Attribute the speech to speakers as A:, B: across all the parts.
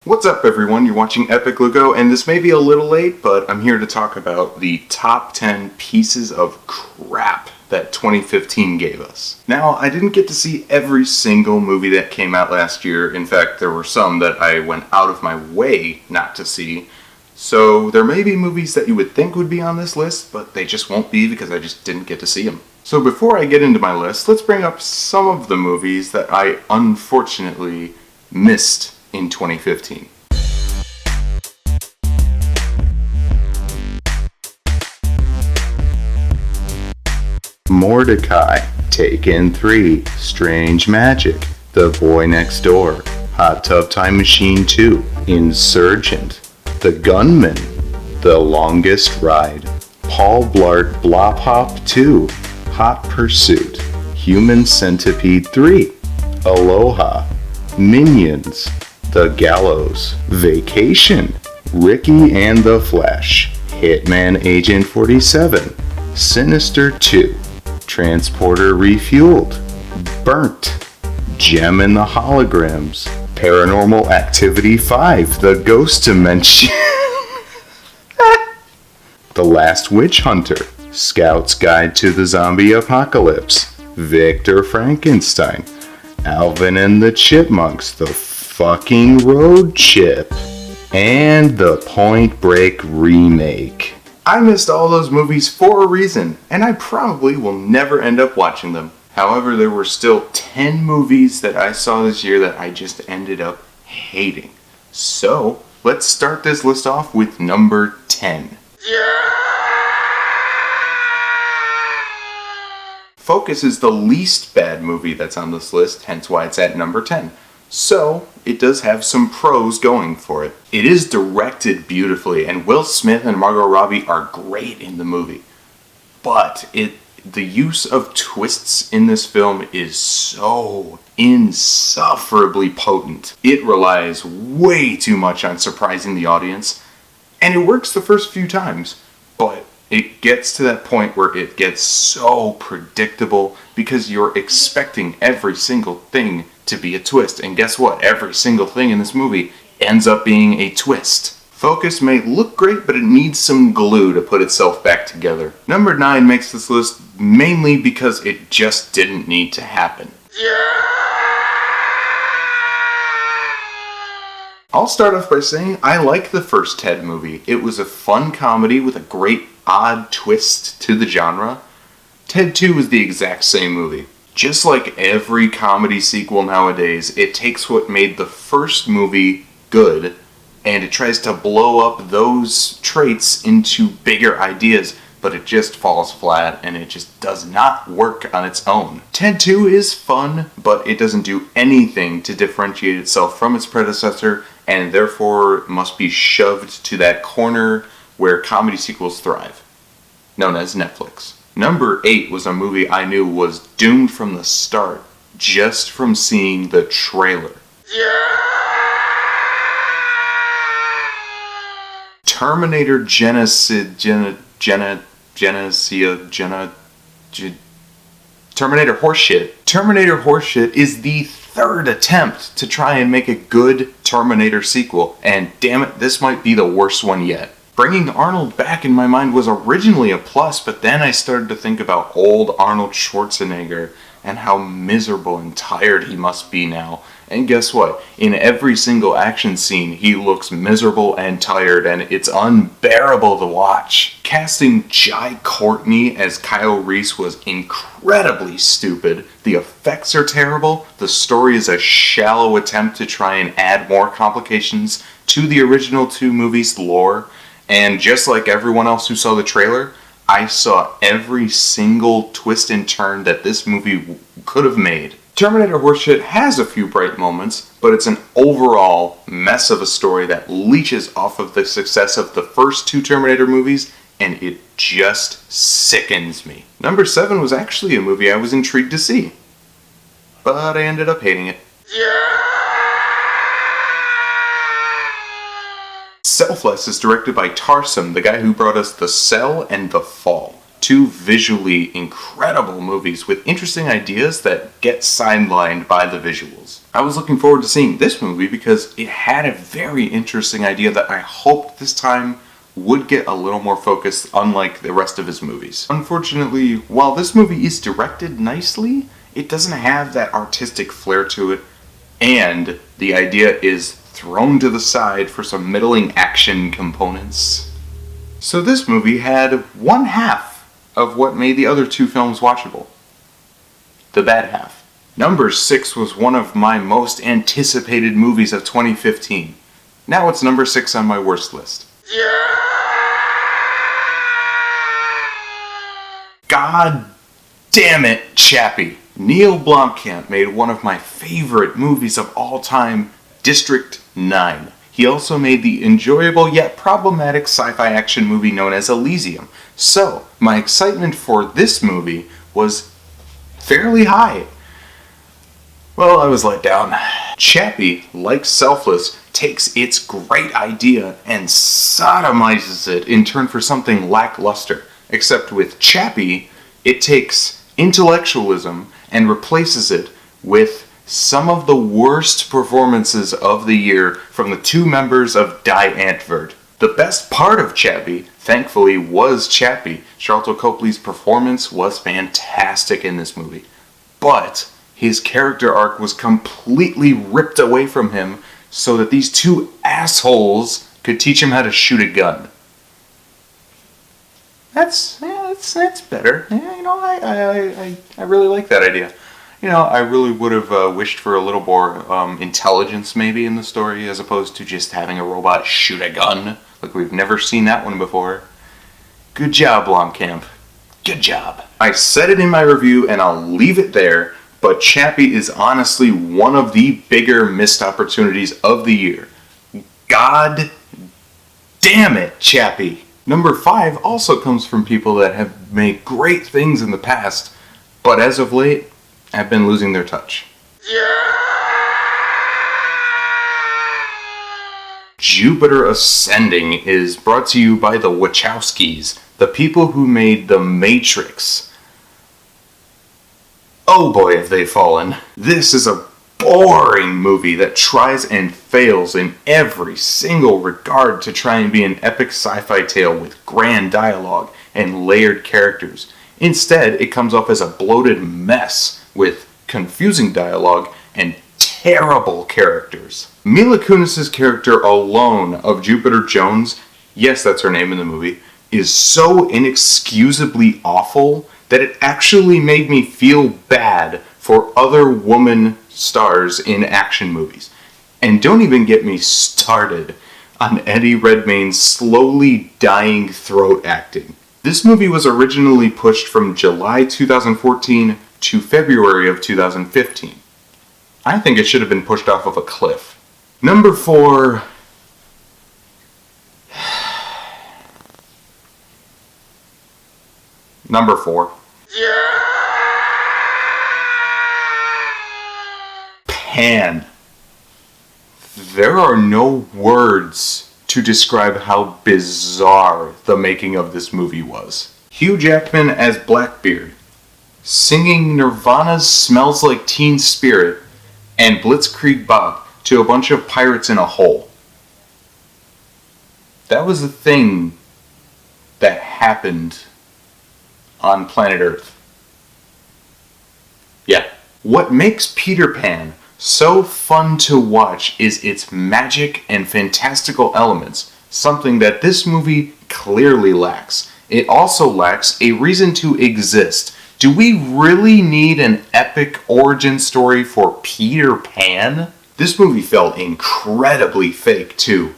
A: What's up everyone, you're watching Epic Lugo, and this may be a little late, but I'm here to talk about the top 10 pieces of crap that 2015 gave us. Now, I didn't get to see every single movie that came out last year. In fact, there were some that I went out of my way not to see. So there may be movies that you would think would be on this list, but they just won't be because I just didn't get to see them. So before I get into my list, let's bring up some of the movies that I unfortunately missed in 2015. Mordecai, Taken 3, Strange Magic, The Boy Next Door, Hot Tub Time Machine 2, Insurgent, The Gunman, The Longest Ride, Paul Blart Blop Hop 2, Hot Pursuit, Human Centipede 3, Aloha, Minions, The Gallows, Vacation, Ricky and the Flash, Hitman Agent 47, Sinister 2, Transporter Refueled, Burnt, Gem and the Holograms, Paranormal Activity 5, The Ghost Dimension, The Last Witch Hunter, Scout's Guide to the Zombie Apocalypse, Victor Frankenstein, Alvin and the Chipmunks, The Fucking Road Chip, and the Point Break remake. I missed all those movies for a reason, and I probably will never end up watching them. However, there were still 10 movies that I saw this year that I just ended up hating. So, let's start this list off with number 10. Focus is the least bad movie that's on this list, hence why it's at number 10. So, it does have some pros going for it. It is directed beautifully, and Will Smith and Margot Robbie are great in the movie. But the use of twists in this film is so insufferably potent. It relies way too much on surprising the audience, and it works the first few times, but it gets to that point where it gets so predictable because you're expecting every single thing to be a twist. And guess what? Every single thing in this movie ends up being a twist. Focus may look great, but it needs some glue to put itself back together. Number 9 makes this list mainly because it just didn't need to happen. I'll start off by saying I like the first Ted movie. It was a fun comedy with a great odd twist to the genre. Ted 2 was the exact same movie. Just like every comedy sequel nowadays, it takes what made the first movie good and it tries to blow up those traits into bigger ideas, but it just falls flat and it just does not work on its own. Ted 2 is fun, but it doesn't do anything to differentiate itself from its predecessor and therefore must be shoved to that corner where comedy sequels thrive, known as Netflix. Number 8 was a movie I knew was doomed from the start, just from seeing the trailer. Terminator Genisys, Terminator Horseshit. Terminator Horseshit is the third attempt to try and make a good Terminator sequel, and damn it, this might be the worst one yet. Bringing Arnold back in my mind was originally a plus, but then I started to think about old Arnold Schwarzenegger and how miserable and tired he must be now. And guess what? In every single action scene, he looks miserable and tired, and it's unbearable to watch. Casting Jai Courtney as Kyle Reese was incredibly stupid. The effects are terrible. The story is a shallow attempt to try and add more complications to the original 2 movies' lore. And just like everyone else who saw the trailer, I saw every single twist and turn that this movie could have made. Terminator Horseshit has a few bright moments, but it's an overall mess of a story that leeches off of the success of the first 2 Terminator movies, and it just sickens me. Number 7 was actually a movie I was intrigued to see, but I ended up hating it. Selfless is directed by Tarsem, the guy who brought us The Cell and The Fall. two visually incredible movies with interesting ideas that get sidelined by the visuals. I was looking forward to seeing this movie because it had a very interesting idea that I hoped this time would get a little more focused, unlike the rest of his movies. Unfortunately, while this movie is directed nicely, it doesn't have that artistic flair to it, and the idea is thrown to the side for some middling action components. So this movie had one half of what made the other two films watchable. The bad half. Number 6 was one of my most anticipated movies of 2015. Now it's number 6 on my worst list. God damn it, Chappie. Neil Blomkamp made one of my favorite movies of all time, District 9. He also made the enjoyable yet problematic sci-fi action movie known as Elysium. So, my excitement for this movie was fairly high. Well, I was let down. Chappie, like Selfless, takes its great idea and sodomizes it in turn for something lackluster. Except with Chappie, it takes intellectualism and replaces it with some of the worst performances of the year from the two members of Die Antwoord. The best part of Chappie, thankfully, was Chappie. Sharlto Copley's performance was fantastic in this movie. But his character arc was completely ripped away from him so that these two assholes could teach him how to shoot a gun. That's better. Yeah, I really like that idea. I really would have wished for a little more intelligence maybe in the story as opposed to just having a robot shoot a gun. Like we've never seen that one before. Good job, Blomkamp. Good job. I said it in my review and I'll leave it there, but Chappie is honestly one of the bigger missed opportunities of the year. God damn it, Chappie. Number 5 also comes from people that have made great things in the past, but as of late, have been losing their touch. Jupiter Ascending is brought to you by the Wachowskis, the people who made The Matrix. Oh boy, have they fallen. This is a boring movie that tries and fails in every single regard to try and be an epic sci-fi tale with grand dialogue and layered characters. Instead, it comes off as a bloated mess with confusing dialogue and terrible characters. Mila Kunis' character alone of Jupiter Jones, yes, that's her name in the movie, is so inexcusably awful that it actually made me feel bad for other woman stars in action movies. And don't even get me started on Eddie Redmayne's slowly dying throat acting. This movie was originally pushed from July 2014 to February of 2015. I think it should have been pushed off of a cliff. Number 4. Number 4. Pan. There are no words to describe how bizarre the making of this movie was. Hugh Jackman as Blackbeard, singing Nirvana's Smells Like Teen Spirit and Blitzkrieg Bop to a bunch of pirates in a hole. That was a thing that happened on planet Earth. Yeah. What makes Peter Pan so fun to watch is its magic and fantastical elements, something that this movie clearly lacks. It also lacks a reason to exist. Do we really need an epic origin story for Peter Pan? This movie felt incredibly fake too.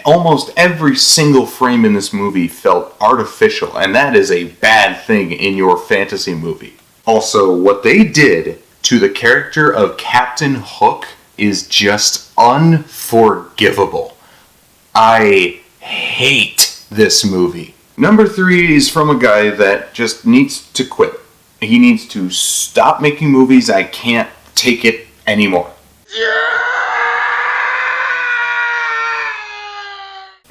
A: Almost every single frame in this movie felt artificial, and that is a bad thing in your fantasy movie. Also, what they did to the character of Captain Hook is just unforgivable. I hate this movie. Number 3 is from a guy that just needs to quit. He needs to stop making movies. I can't take it anymore.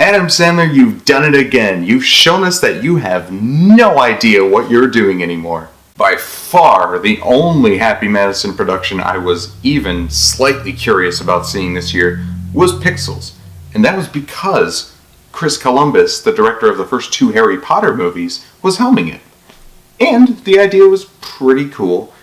A: Adam Sandler, you've done it again. You've shown us that you have no idea what you're doing anymore. By far, the only Happy Madison production I was even slightly curious about seeing this year was Pixels. And that was because Chris Columbus, the director of the first 2 Harry Potter movies, was helming it. And the idea was pretty cool,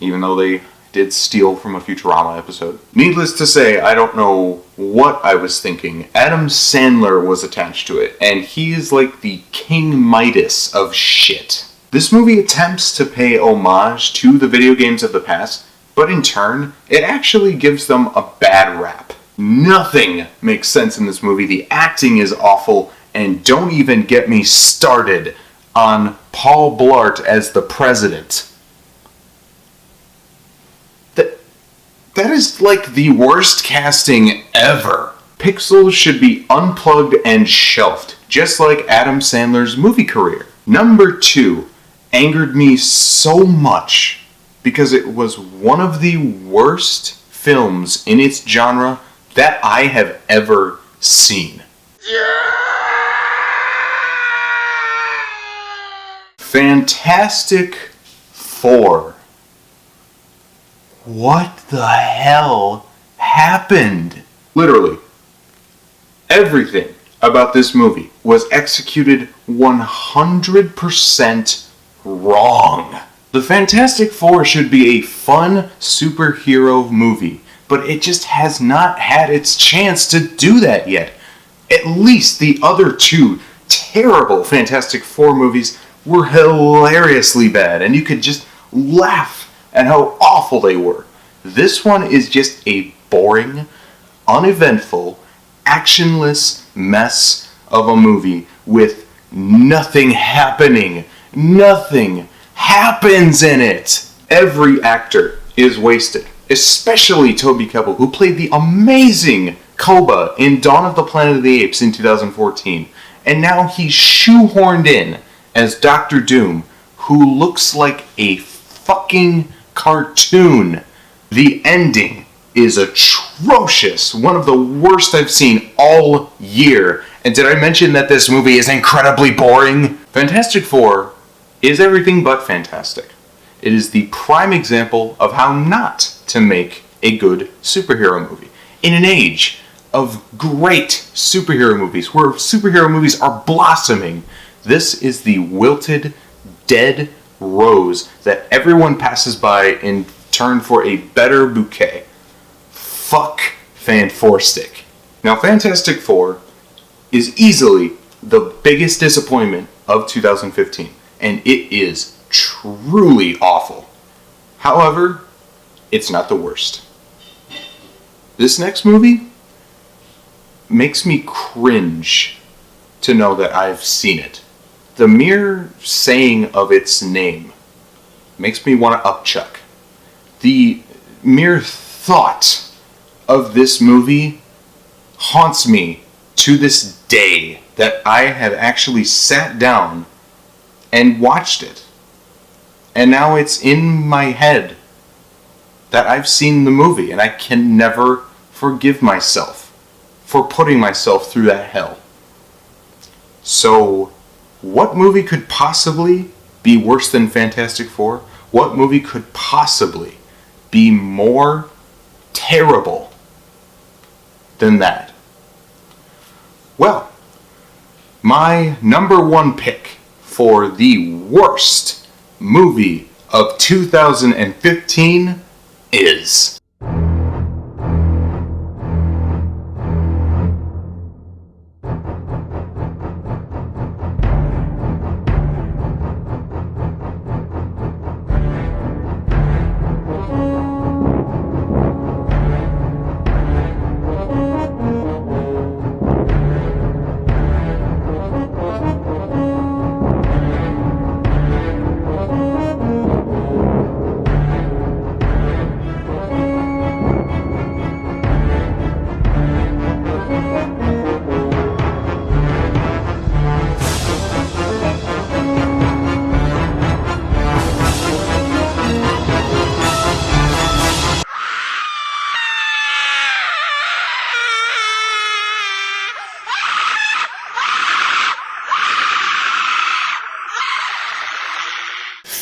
A: even though they did steal from a Futurama episode. Needless to say, I don't know what I was thinking. Adam Sandler was attached to it, and he is like the King Midas of shit. This movie attempts to pay homage to the video games of the past, but in turn, it actually gives them a bad rap. Nothing makes sense in this movie. The acting is awful, and don't even get me started on Paul Blart as the president. That is like the worst casting ever. Pixels should be unplugged and shelved, just like Adam Sandler's movie career. Number 2 angered me so much because it was one of the worst films in its genre that I have ever seen. Fantastic Four. What the hell happened? Literally, everything about this movie was executed 100% wrong. The Fantastic Four should be a fun superhero movie, but it just has not had its chance to do that yet. At least the other 2 terrible Fantastic Four movies were hilariously bad, and you could just laugh at how awful they were. This one is just a boring, uneventful, actionless mess of a movie with nothing happening. Nothing happens in it. Every actor is wasted, especially Toby Kebbell, who played the amazing Koba in Dawn of the Planet of the Apes in 2014. And now he's shoehorned in as Dr. Doom, who looks like a fucking cartoon. The ending is atrocious. One of the worst I've seen all year. And did I mention that this movie is incredibly boring? Fantastic Four is everything but fantastic. It is the prime example of how not to make a good superhero movie. In an age of great superhero movies, where superhero movies are blossoming, this is the wilted, dead rose that everyone passes by in turn for a better bouquet. Fuck Fanforstic. Now, Fantastic Four is easily the biggest disappointment of 2015, and it is truly awful. However, it's not the worst. This next movie makes me cringe to know that I've seen it. The mere saying of its name makes me want to upchuck. The mere thought of this movie haunts me to this day that I have actually sat down and watched it. And now it's in my head that I've seen the movie, and I can never forgive myself for putting myself through that hell. So, what movie could possibly be worse than Fantastic Four? What movie could possibly be more terrible than that? Well, my number 1 pick for the worst movie of 2015 is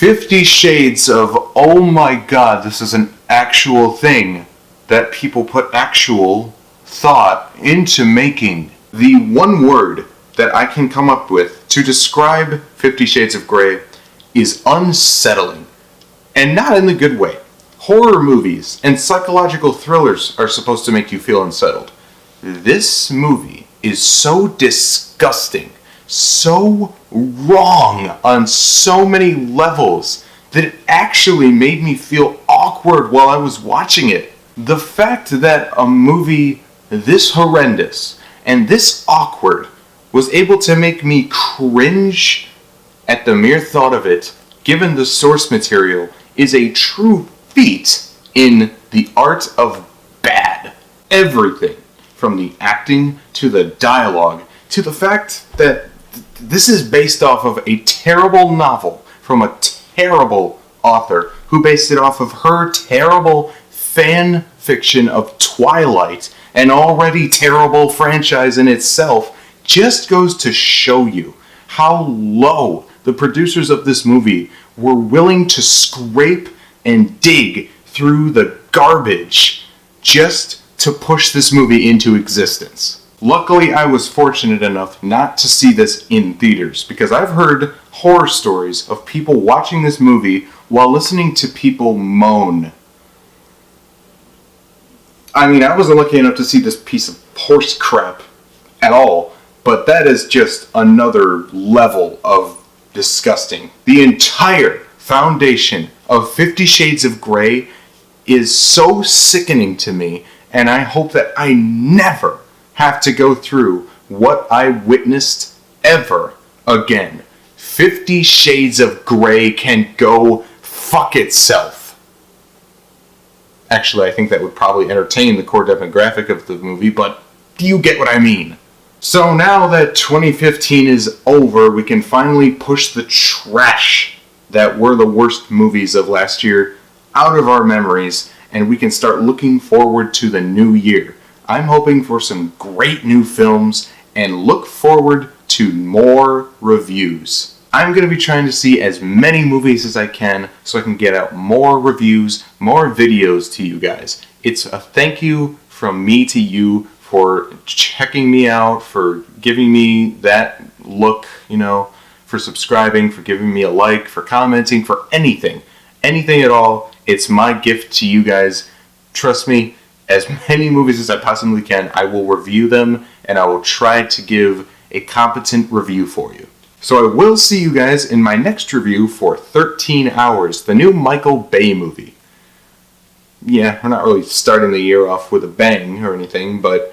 A: 50 Shades of, oh my god, this is an actual thing that people put actual thought into making. The one word that I can come up with to describe 50 Shades of Grey is unsettling. And not in the good way. Horror movies and psychological thrillers are supposed to make you feel unsettled. This movie is so disgusting, so wrong on so many levels that it actually made me feel awkward while I was watching it. The fact that a movie this horrendous and this awkward was able to make me cringe at the mere thought of it, given the source material, is a true feat in the art of bad. Everything, from the acting to the dialogue to the fact that this is based off of a terrible novel from a terrible author who based it off of her terrible fan fiction of Twilight, an already terrible franchise in itself, just goes to show you how low the producers of this movie were willing to scrape and dig through the garbage just to push this movie into existence. Luckily, I was fortunate enough not to see this in theaters, because I've heard horror stories of people watching this movie while listening to people moan. I mean, I wasn't lucky enough to see this piece of horse crap at all, but that is just another level of disgusting. The entire foundation of 50 Shades of Grey is so sickening to me, and I hope that I never have to go through what I witnessed ever again. 50 Shades of Grey can go fuck itself. Actually, I think that would probably entertain the core demographic of the movie, but you get what I mean. So now that 2015 is over, we can finally push the trash that were the worst movies of last year out of our memories, and we can start looking forward to the new year. I'm hoping for some great new films and look forward to more reviews. I'm going to be trying to see as many movies as I can so I can get out more reviews, more videos to you guys. It's a thank you from me to you for checking me out, for giving me that look, for subscribing, for giving me a like, for commenting, for anything at all. It's my gift to you guys. Trust me, as many movies as I possibly can, I will review them, and I will try to give a competent review for you. So I will see you guys in my next review for 13 Hours, the new Michael Bay movie. Yeah, we're not really starting the year off with a bang or anything, but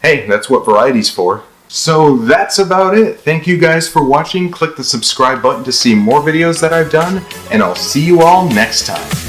A: hey, that's what Variety's for. So that's about it. Thank you guys for watching. Click the subscribe button to see more videos that I've done, and I'll see you all next time.